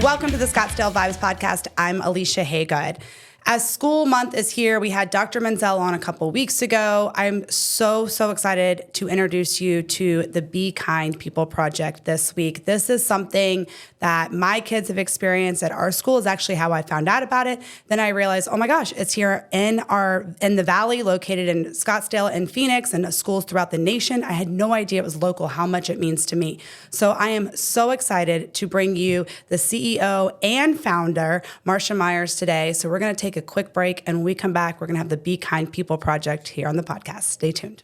Welcome to the Scottsdale Vibes Podcast. I'm Alicia Haygood. As school month is here, we had Dr. Menzel on a couple weeks ago. I'm so excited to introduce you to the Be Kind People Project this week. This is something that my kids have experienced at our school. Is actually how I found out about it. Then I realized, oh my gosh, it's here in the Valley, located in Scottsdale and Phoenix, and schools throughout the nation. I had no idea it was local, how much it means to me. So I am so excited to bring you the CEO and founder, Marcia Myers, today. So we're going to take a quick break, and when we come back, we're going to have the Be Kind People Project here on the podcast. Stay tuned.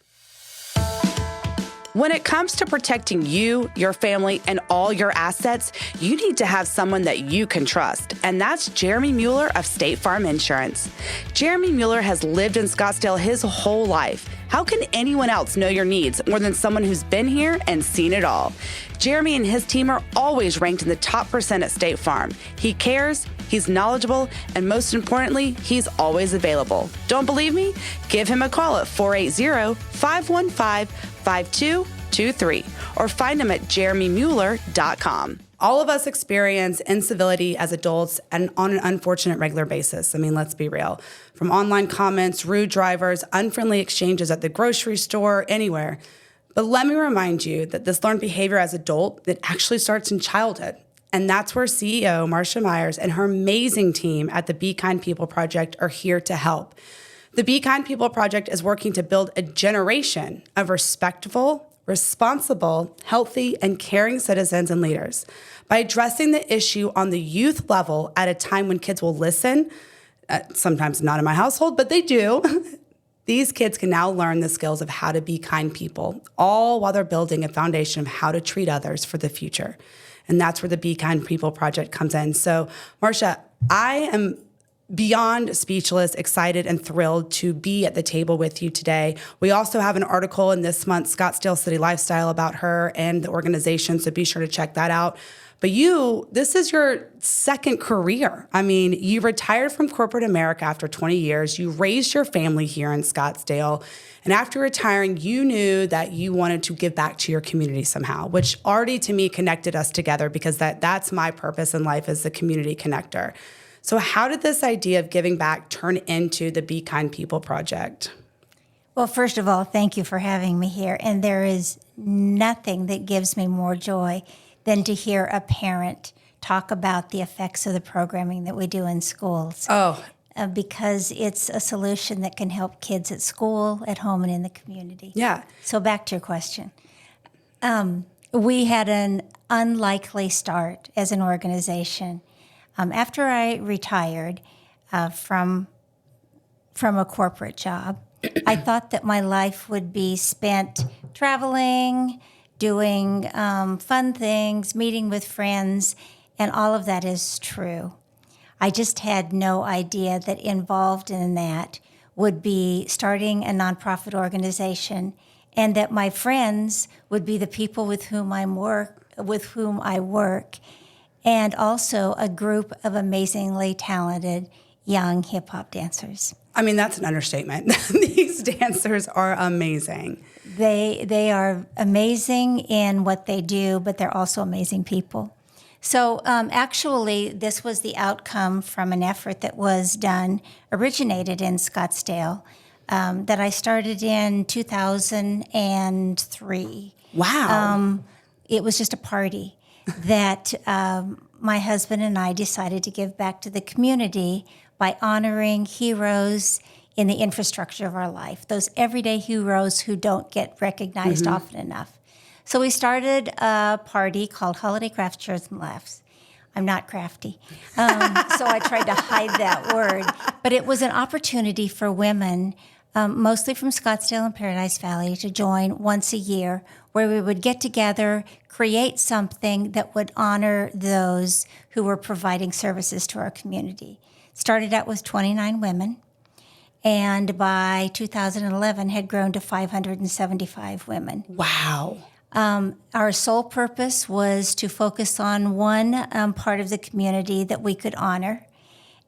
When it comes to protecting you, your family, and all your assets, you need to have someone that you can trust, and that's Jeremy Mueller of State Farm Insurance. Jeremy Mueller has lived in Scottsdale his whole life. How can anyone else know your needs more than someone who's been here and seen it all? Jeremy and his team are always ranked in the top % at State Farm. He cares, he's knowledgeable, and most importantly, he's always available. Don't believe me? Give him a call at 480-515-5223 or find him at jeremymueller.com. All of us experience incivility as adults and on an unfortunate regular basis. I mean, let's be real. From online comments, rude drivers, unfriendly exchanges at the grocery store, anywhere. But let me remind you that this learned behavior as adult, it actually starts in childhood. And that's where CEO Marcia Myers and her amazing team at the Be Kind People Project are here to help. The Be Kind People Project is working to build a generation of respectful, responsible, healthy, and caring citizens and leaders. By addressing the issue on the youth level at a time when kids will listen, sometimes not in my household, but they do, these kids can now learn the skills of how to be kind people, all while they're building a foundation of how to treat others for the future. And that's where the Be Kind People Project comes in. So, Marcia, I am beyond speechless, excited, and thrilled to be at the table with you today. We also have an article in this month's Scottsdale City Lifestyle about her and the organization, so be sure to check that out. But this is your second career. I mean, you retired from corporate America after 20 years. You raised your family here in Scottsdale. And after retiring, you knew that you wanted to give back to your community somehow, which already to me connected us together because that's my purpose in life, as the community connector. So how did this idea of giving back turn into the Be Kind People Project? Well, first of all, thank you for having me here. And there is nothing that gives me more joy than to hear a parent talk about the effects of the programming that we do in schools. Because it's a solution that can help kids at school, at home, and in the community. Yeah. So back to your question. We had an unlikely start as an organization. After I retired from a corporate job, I thought that my life would be spent traveling, doing fun things, meeting with friends, and all of that is true. I just had no idea that involved in that would be starting a nonprofit organization, and that my friends would be the people with whom I work, and also a group of amazingly talented young hip-hop dancers. I mean, that's an understatement. These dancers are amazing. They are amazing in what they do, but they're also amazing people. So actually, this was the outcome from an effort that was originated in Scottsdale, that I started in 2003. Wow. It was just a party that my husband and I decided to give back to the community by honoring heroes in the infrastructure of our life, those everyday heroes who don't get recognized often enough. So we started a party called Holiday Crafts, Shirts, and Laughs. I'm not crafty, so I tried to hide that word. But it was an opportunity for women, mostly from Scottsdale and Paradise Valley, to join once a year, where we would get together, create something that would honor those who were providing services to our community. Started out with 29 women, and by 2011 had grown to 575 women. Wow. Our sole purpose was to focus on one part of the community that we could honor.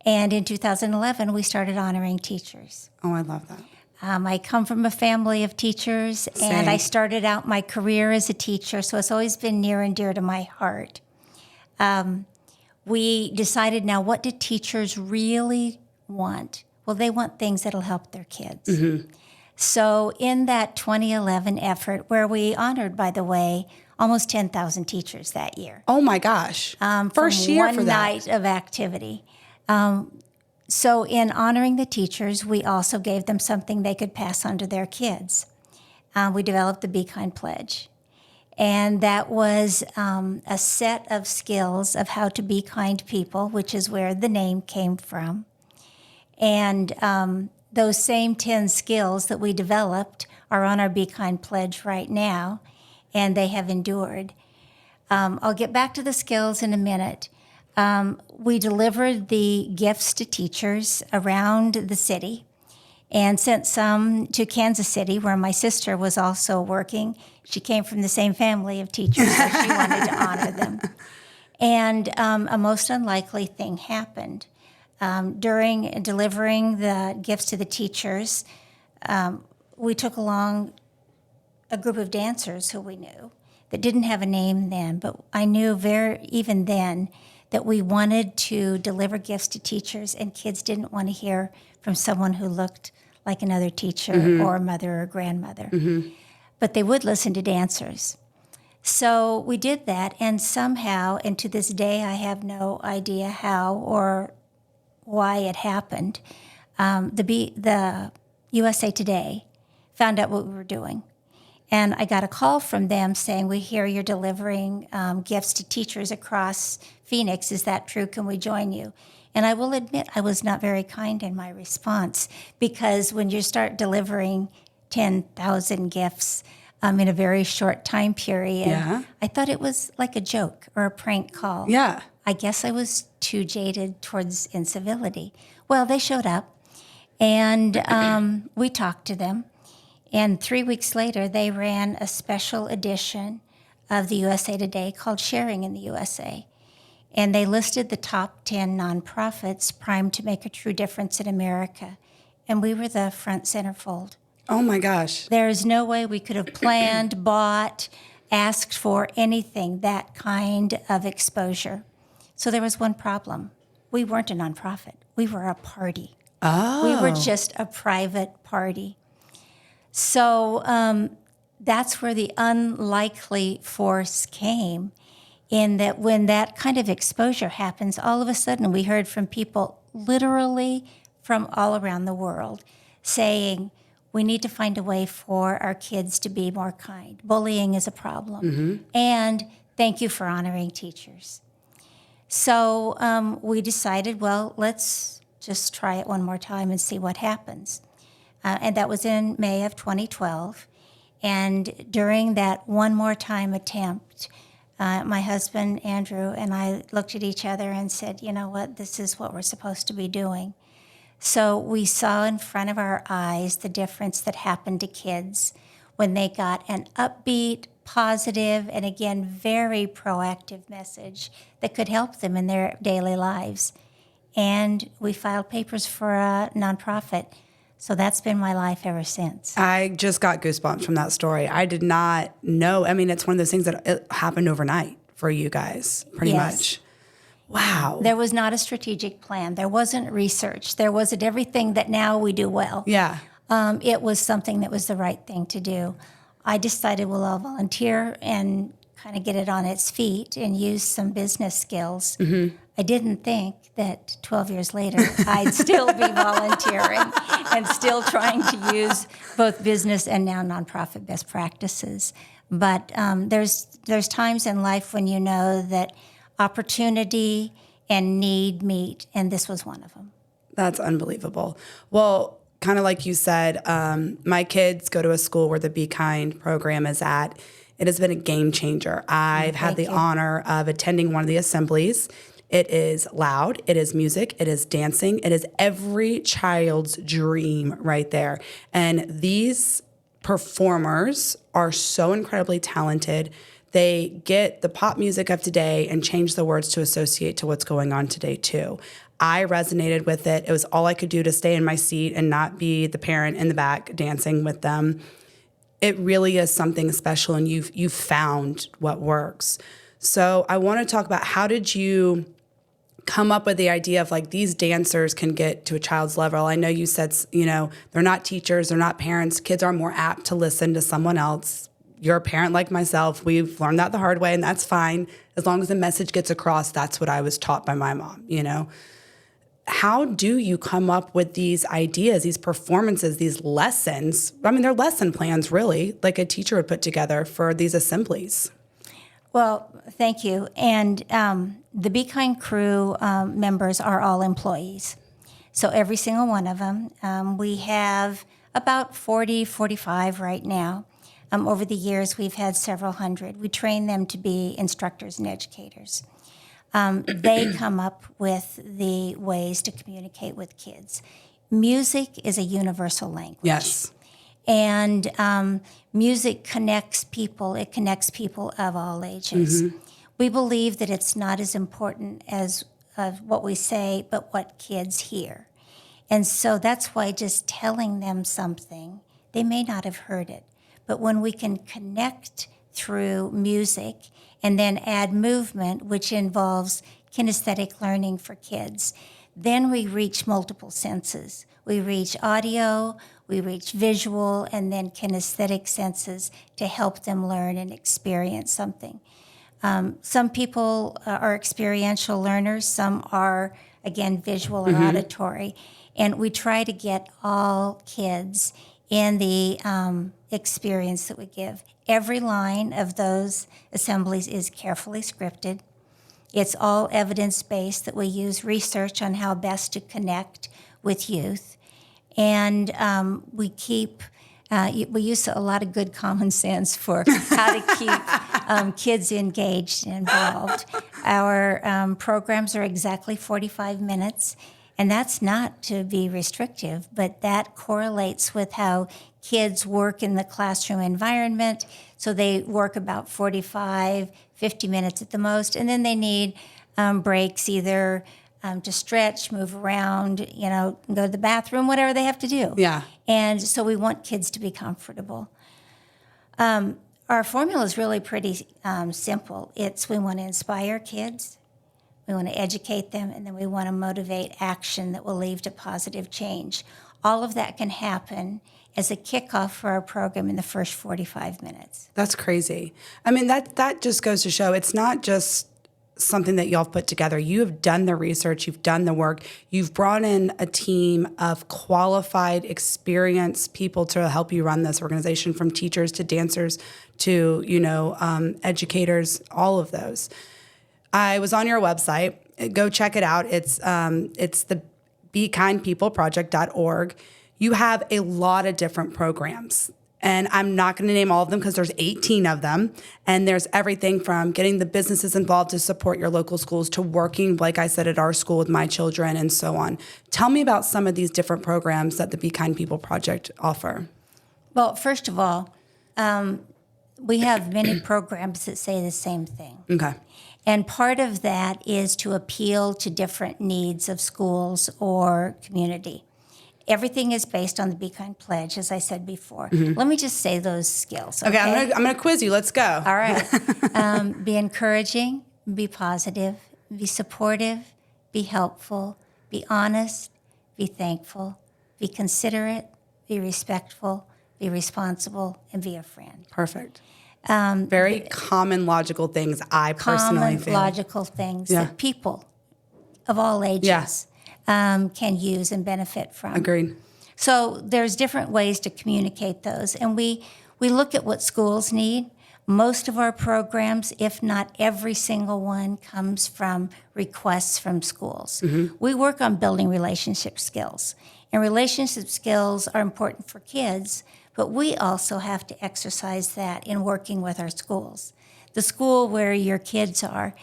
And in 2011, we started honoring teachers. Oh, I love that. I come from a family of teachers, and I started out my career as a teacher, so it's always been near and dear to my heart. we decided now, what do teachers really want? Well, they want things that'll help their kids. So in that 2011 effort, where we honored, by the way, almost 10,000 teachers that year. Oh my gosh. First year for that. One night of activity. So in honoring the teachers, we also gave them something they could pass on to their kids. We developed the Be Kind Pledge. And that was a set of skills of how to be kind people, which is where the name came from. And those same 10 skills that we developed are on our Be Kind Pledge right now, and they have endured. I'll get back to the skills in a minute. We delivered the gifts to teachers around the city and sent some to Kansas City, where my sister was also working. She came from the same family of teachers, so she wanted to honor them. And a most unlikely thing happened. During delivering the gifts to the teachers, we took along a group of dancers who we knew that didn't have a name then, but I knew even then that we wanted to deliver gifts to teachers, and kids didn't want to hear from someone who looked like another teacher or mother or grandmother. But they would listen to dancers. So we did that, and somehow, and to this day I have no idea how or why it happened, the USA Today found out what we were doing. And I got a call from them saying, we hear you're delivering gifts to teachers across Phoenix. Is that true? Can we join you? And I will admit I was not very kind in my response, because when you start delivering 10,000 gifts in a very short time period, I thought it was like a joke or a prank call. Yeah. I guess I was too jaded towards incivility. Well, they showed up, and we talked to them. And 3 weeks later, they ran a special edition of the USA Today called Sharing in the USA. And they listed the top 10 nonprofits primed to make a true difference in America. And we were the front centerfold. Oh my gosh. There is no way we could have planned, bought, asked for anything that kind of exposure. So there was one problem. We weren't a nonprofit. We were a party. Oh. We were just a private party. So that's where the unlikely force came, in that when that kind of exposure happens, all of a sudden we heard from people literally from all around the world saying, we need to find a way for our kids to be more kind. Bullying is a problem. And thank you for honoring teachers. So we decided, well, let's just try it one more time and see what happens. And that was in May of 2012. And during that one more time attempt, my husband, Andrew, and I looked at each other and said, you know what, this is what we're supposed to be doing. So we saw in front of our eyes the difference that happened to kids when they got an upbeat, positive, and again, very proactive message that could help them in their daily lives. And we filed papers for a nonprofit. So that's been my life ever since. I just got goosebumps from that story. I did not know. I mean, it's one of those things that it happened overnight for you guys, pretty much. Wow. There was not a strategic plan. There wasn't research. There wasn't everything that now we do well. Yeah. It was something that was the right thing to do. I decided, well, I'll volunteer and kind of get it on its feet and use some business skills. I didn't think that 12 years later I'd still be volunteering and still trying to use both business and now nonprofit best practices. But there's times in life when you know that opportunity and need meet, and this was one of them. That's unbelievable. Well, kind of like you said, my kids go to a school where the Be Kind program is at. It has been a game changer. I've had the honor of attending one of the assemblies. It is loud, it is music, it is dancing, it is every child's dream right there. And these performers are so incredibly talented. They get the pop music of today and change the words to associate to what's going on today too. I resonated with it. It was all I could do to stay in my seat and not be the parent in the back dancing with them. It really is something special, and you've found what works. So I want to talk about, how did you come up with the idea of like these dancers can get to a child's level? I know you said, they're not teachers, they're not parents. Kids are more apt to listen to someone else. You're a parent like myself. We've learned that the hard way, and that's fine. As long as the message gets across, that's what I was taught by my mom, How do you come up with these ideas, these performances, these lessons? I mean, they're lesson plans, really, like a teacher would put together for these assemblies. Well, thank you. And the Be Kind crew members are all employees. So every single one of them. We have about 40, 45 right now. Over the years, we've had several hundred. We train them to be instructors and educators. They come up with the ways to communicate with kids. Music is a universal language. Yes. And music connects people. It connects people of all ages. Mm-hmm. We believe that it's not as important as what we say, but what kids hear. And so that's why just telling them something, they may not have heard it. But when we can connect through music and then add movement, which involves kinesthetic learning for kids, then we reach multiple senses. We reach audio, we reach visual, and then kinesthetic senses to help them learn and experience something. Some people are experiential learners, some are, again, visual or auditory. And we try to get all kids in the experience that we give. Every line of those assemblies is carefully scripted. It's all evidence-based, that we use research on how best to connect with youth. And we use a lot of good common sense for how to keep kids engaged and involved. Our programs are exactly 45 minutes, and that's not to be restrictive, but that correlates with how kids work in the classroom environment. So they work about 45, 50 minutes at the most, and then they need breaks either to stretch, move around, go to the bathroom, whatever they have to do. Yeah. And so we want kids to be comfortable. Our formula is really pretty simple. We want to inspire kids, we want to educate them, and then we want to motivate action that will lead to positive change. All of that can happen as a kickoff for our program in the first 45 minutes. That's crazy. I mean, that just goes to show it's not just something that y'all put together. You have done the research, you've done the work, you've brought in a team of qualified, experienced people to help you run this organization, from teachers to dancers to, educators, all of those. I was on your website. Go check it out. It's the bekindpeopleproject.org. You have a lot of different programs. And I'm not going to name all of them because there's 18 of them. And there's everything from getting the businesses involved to support your local schools to working, like I said, at our school with my children and so on. Tell me about some of these different programs that the Be Kind People Project offer. Well, first of all, we have many programs that say the same thing. Okay. And part of that is to appeal to different needs of schools or community. Everything is based on the Be Kind Pledge, as I said before. Mm-hmm. Let me just say those skills. Okay, I'm gonna quiz you. Let's go. All right. Be encouraging, be positive, be supportive, be helpful, be honest, be thankful, be considerate, be respectful, be responsible, and be a friend. Perfect. Very common logical things, I personally feel. Common logical things that people of all ages can use and benefit from. Agreed. So there's different ways to communicate those. And we look at what schools need. Most of our programs, if not every single one, comes from requests from schools. Mm-hmm. We work on building relationship skills. And relationship skills are important for kids, but we also have to exercise that in working with our schools. The school where your kids are,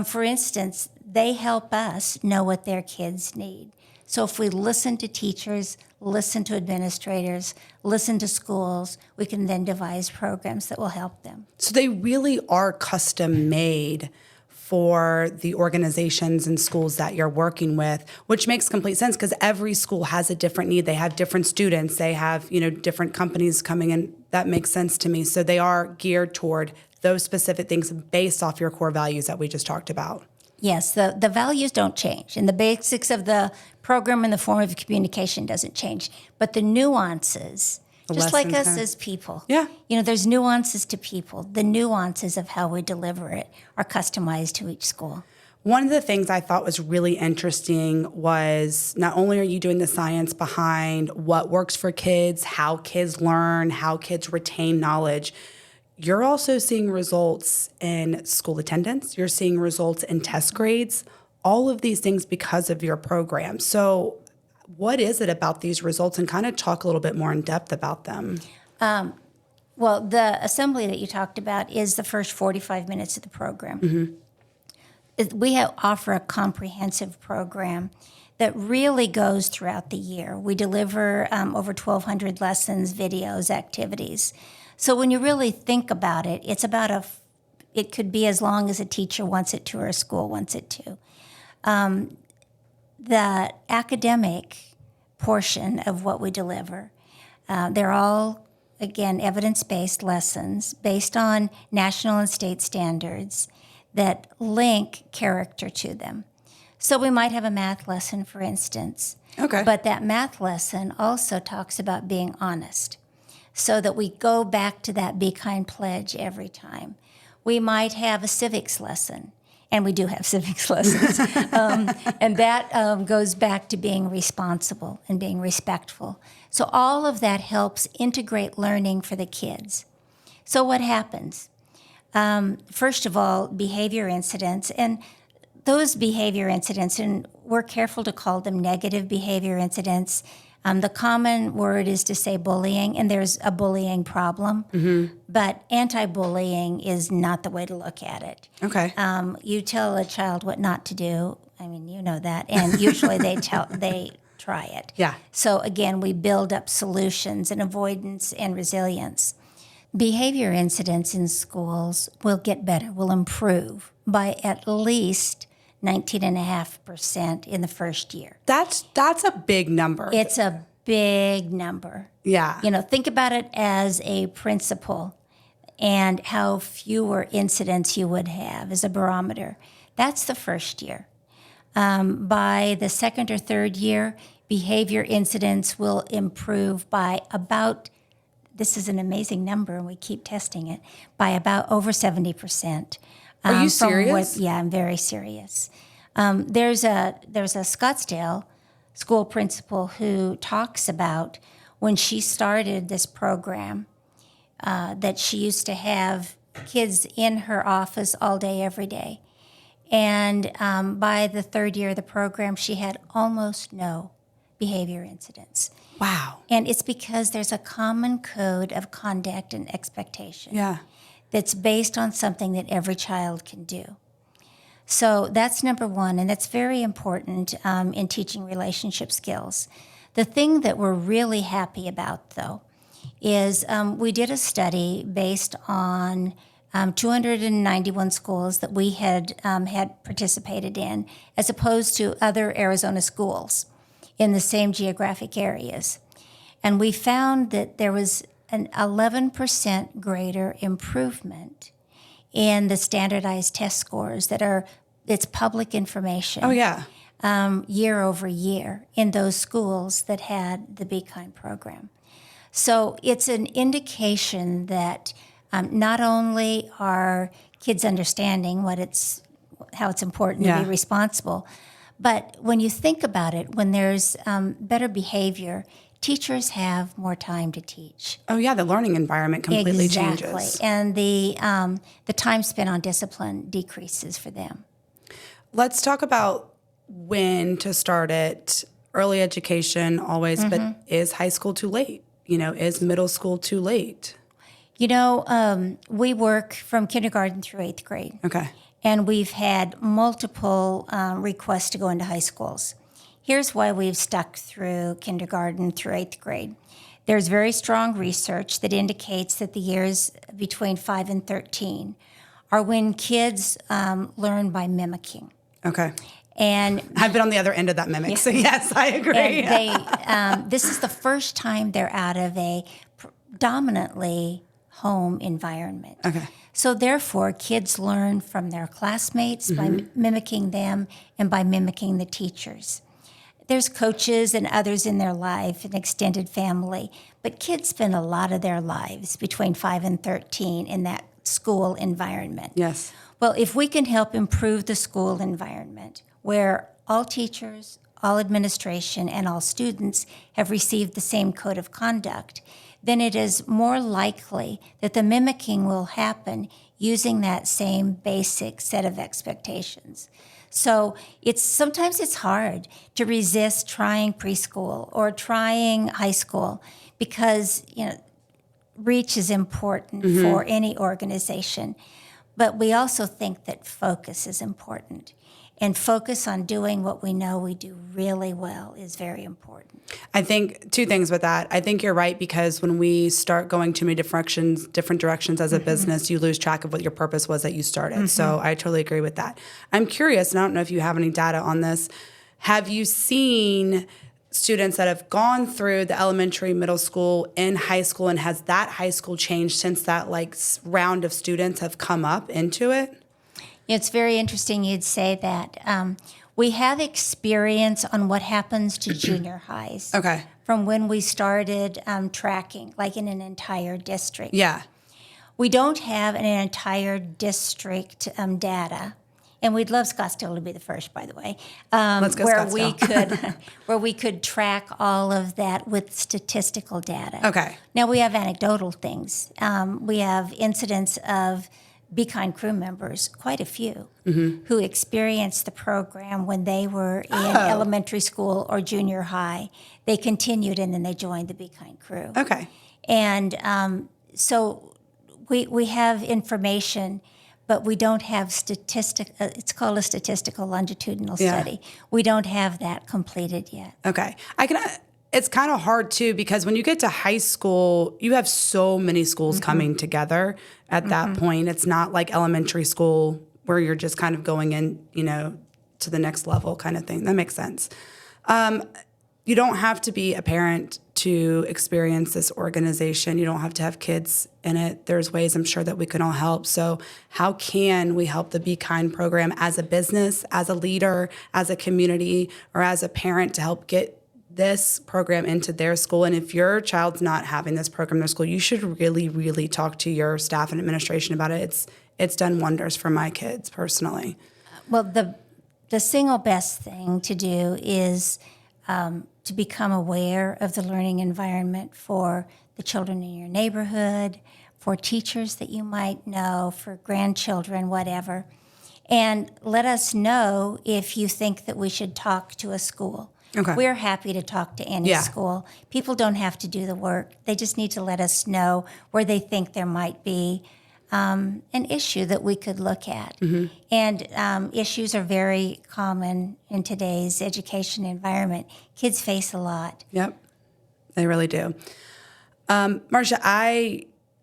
for instance, they help us know what their kids need. So if we listen to teachers, listen to administrators, listen to schools, we can then devise programs that will help them. So they really are custom made for the organizations and schools that you're working with, which makes complete sense because every school has a different need. They have different students. They have, different companies coming in. That makes sense to me. So they are geared toward those specific things based off your core values that we just talked about. Yes, the values don't change, and the basics of the program and the form of communication doesn't change, but the nuances, just like us as people. Yeah. There's nuances to people. The nuances of how we deliver it are customized to each school. One of the things I thought was really interesting was not only are you doing the science behind what works for kids, how kids learn, how kids retain knowledge, you're also seeing results in school attendance. You're seeing results in test grades, all of these things because of your program. So what is it about these results, and kind of talk a little bit more in depth about them? Well, the assembly that you talked about is the first 45 minutes of the program. We offer a comprehensive program that really goes throughout the year. We deliver over 1,200 lessons, videos, activities. So when you really think about it, it could be as long as a teacher wants it to or a school wants it to. The academic portion of what we deliver, they're all, again, evidence-based lessons based on national and state standards that link character to them. So we might have a math lesson, for instance. Okay. But that math lesson also talks about being honest, so that we go back to that Be Kind pledge every time. We might have a civics lesson, and we do have civics lessons. And that goes back to being responsible and being respectful. So all of that helps integrate learning for the kids. So what happens? First of all, behavior incidents. And those behavior incidents, and we're careful to call them negative behavior incidents. The common word is to say bullying, and there's a bullying problem. But anti-bullying is not the way to look at it. Okay. You tell a child what not to do. I mean, you know that. And usually they try it. Yeah. So again, we build up solutions and avoidance and resilience. Behavior incidents in schools will get better, will improve by at least 19.5% in the first year. That's a big number. It's a big number. Yeah. Think about it as a principal and how fewer incidents you would have as a barometer. That's the first year. By the second or third year, behavior incidents will improve by about, this is an amazing number and we keep testing it, by about over 70%. Are you serious? Yeah, I'm very serious. There's a Scottsdale school principal who talks about when she started this program, that she used to have kids in her office all day, every day. And by the third year of the program, she had almost no behavior incidents. Wow. And it's because there's a common code of conduct and expectation. Yeah. That's based on something that every child can do. So that's number one, and that's very important in teaching relationship skills. The thing that we're really happy about, though, is we did a study based on 291 schools that we had participated in, as opposed to other Arizona schools in the same geographic areas. And we found that there was an 11% greater improvement in the standardized test scores it's public information. Oh, yeah. Year over year in those schools that had the Be Kind program. So it's an indication that not only are kids understanding how it's important to be responsible, but when you think about it, when there's better behavior, teachers have more time to teach. Oh, yeah, the learning environment completely changes. And the time spent on discipline decreases for them. Let's talk about when to start it. Early education always, but is high school too late? Is middle school too late? We work from kindergarten through 8th grade. Okay. And we've had multiple requests to go into high schools. Here's why we've stuck through kindergarten through 8th grade. There's very strong research that indicates that the years between 5 and 13 are when kids learn by mimicking. Okay. And I've been on the other end of that mimic, so yes, I agree. And this is the first time they're out of a predominantly home environment. Okay. So therefore, kids learn from their classmates by mimicking them and by mimicking the teachers. There's coaches and others in their life, an extended family, but kids spend a lot of their lives between 5 and 13 in that school environment. Yes. Well, if we can help improve the school environment where all teachers, all administration, and all students have received the same code of conduct, then it is more likely that the mimicking will happen using that same basic set of expectations. So sometimes it's hard to resist trying preschool or trying high school because reach is important for any organization. But we also think that focus is important. And focus on doing what we know we do really well is very important. I think two things with that. I think you're right, because when we start going too many different directions as a business, you lose track of what your purpose was that you started. So I totally agree with that. I'm curious, and I don't know if you have any data on this. Have you seen students that have gone through the elementary, middle school, and high school, and has that high school changed since that round of students have come up into it? It's very interesting you'd say that. We have experience on what happens to junior highs. Okay. From when we started tracking, like in an entire district. Yeah. We don't have an entire district data, and we'd love Scottsdale to be the first, by the way. Let's go where Scottsdale. where we could track all of that with statistical data. Okay. Now we have anecdotal things. We have incidents of Be Kind crew members, quite a few, who experienced the program when they were in elementary school or junior high. They continued and then they joined the Be Kind crew. Okay. And so we have information, but we don't have it's called a statistical longitudinal study. We don't have that completed yet. Okay. It's kind of hard too, because when you get to high school, you have so many schools coming together at that point. It's not like elementary school where you're just kind of going in, to the next level kind of thing. That makes sense. You don't have to be a parent to experience this organization. You don't have to have kids in it. There's ways I'm sure that we can all help. So how can we help the Be Kind program as a business, as a leader, as a community, or as a parent to help get this program into their school? And if your child's not having this program in their school, you should really, really talk to your staff and administration about it. It's done wonders for my kids personally. Well, the single best thing to do is to become aware of the learning environment for the children in your neighborhood, for teachers that you might know, for grandchildren, whatever. And let us know if you think that we should talk to a school. Okay. We're happy to talk to any school. People don't have to do the work. They just need to let us know where they think there might be an issue that we could look at. And issues are very common in today's education environment. Kids face a lot. Yep, they really do. Marcia,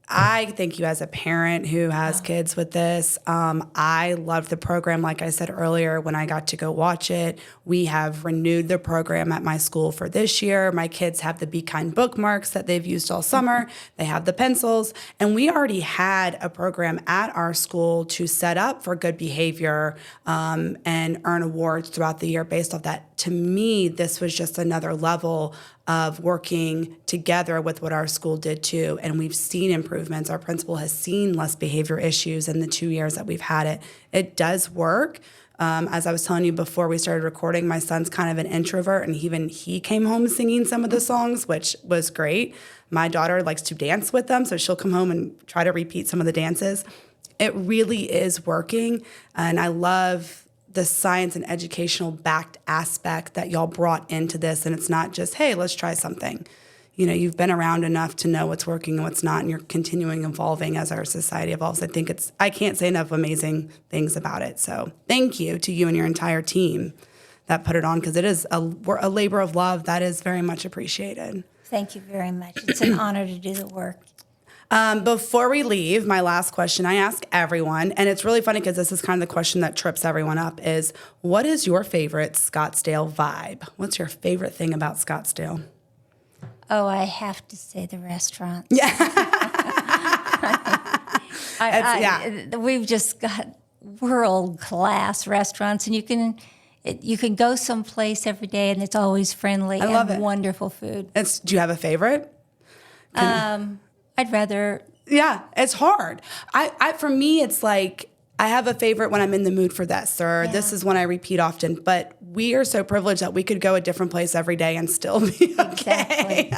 I thank you as a parent who has kids with this. I love the program. Like I said earlier, when I got to go watch it, we have renewed the program at my school for this year. My kids have the Be Kind bookmarks that they've used all summer. They have the pencils. And we already had a program at our school to set up for good behavior and earn awards throughout the year based off that. To me, this was just another level of working together with what our school did too. And we've seen improvements. Our principal has seen less behavior issues in the 2 years that we've had it. It does work. As I was telling you before we started recording, my son's kind of an introvert, and even he came home singing some of the songs, which was great. My daughter likes to dance with them, so she'll come home and try to repeat some of the dances. It really is working, and I love the science and educational backed aspect that y'all brought into this. And it's not just, hey, let's try something. You've been around enough to know what's working and what's not, and you're continuing evolving as our society evolves. I can't say enough amazing things about it. So thank you to you and your entire team that put it on, because it is a labor of love that is very much appreciated. Thank you very much. It's an honor to do the work. Before we leave, my last question I ask everyone, and it's really funny because this is kind of the question that trips everyone up, is what is your favorite Scottsdale vibe? What's your favorite thing about Scottsdale? Oh, I have to say the restaurants. Yeah. We've just got world-class restaurants, and you can go someplace every day, and it's always friendly and wonderful food. Do you have a favorite? I'd rather. Yeah, it's hard. For me, it's like I have a favorite when I'm in the mood for this, or this is one I repeat often. But we are so privileged that we could go a different place every day and still be okay. Exactly.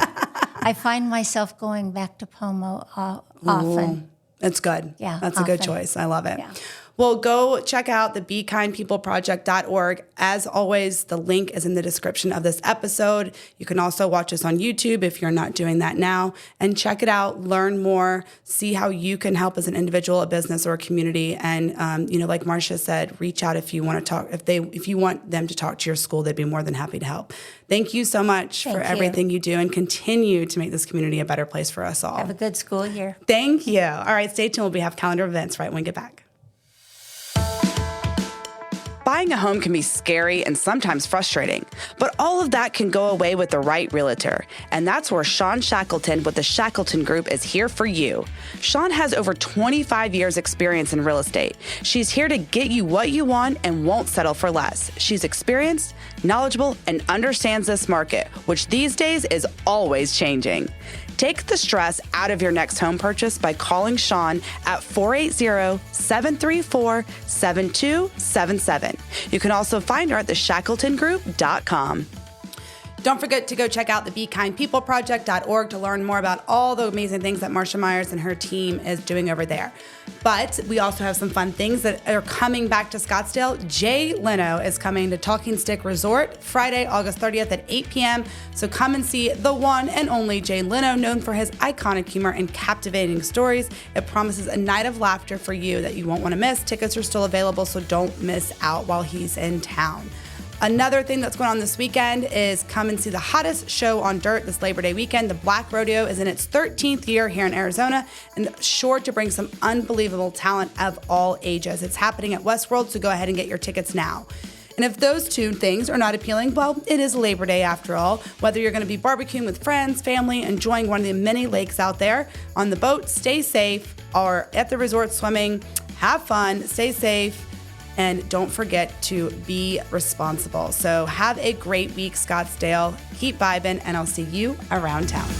I find myself going back to Pomo often. Ooh, it's good. Yeah, that's often. a good choice. I love it. Yeah. Well, go check out the BeKindPeopleProject.org. As always, the link is in the description of this episode. You can also watch us on YouTube if you're not doing that now, and check it out, learn more, see how you can help as an individual, a business, or a community. And, like Marcia said, reach out if you want to talk. If you want them to talk to your school, they'd be more than happy to help. Thank you so much for everything you do, and continue to make this community a better place for us all. Have a good school year. Thank you. All right, stay tuned. We'll have calendar events right when we get back. Buying a home can be scary and sometimes frustrating, but all of that can go away with the right realtor. And that's where Shawn Shackleton with the Shackleton Group is here for you. Shawn has over 25 years experience in real estate. She's here to get you what you want and won't settle for less. She's experienced, knowledgeable, and understands this market, which these days is always changing. Take the stress out of your next home purchase by calling Shawn at 480-734-7277. You can also find her at theshackletongroup.com. Don't forget to go check out the BeKindPeopleProject.org to learn more about all the amazing things that Marcia Myers and her team is doing over there. But we also have some fun things that are coming back to Scottsdale. Jay Leno is coming to Talking Stick Resort Friday, August 30th at 8 p.m. So come and see the one and only Jay Leno, known for his iconic humor and captivating stories. It promises a night of laughter for you that you won't want to miss. Tickets are still available, so don't miss out while he's in town. Another thing that's going on this weekend is come and see the hottest show on dirt this Labor Day weekend. The Black Rodeo is in its 13th year here in Arizona and sure to bring some unbelievable talent of all ages. It's happening at Westworld, so go ahead and get your tickets now. And if those two things are not appealing, well, it is Labor Day after all. Whether you're going to be barbecuing with friends, family, enjoying one of the many lakes out there, on the boat, stay safe, or at the resort swimming, have fun, stay safe. And don't forget to be responsible. So have a great week, Scottsdale. Keep vibing, and I'll see you around town.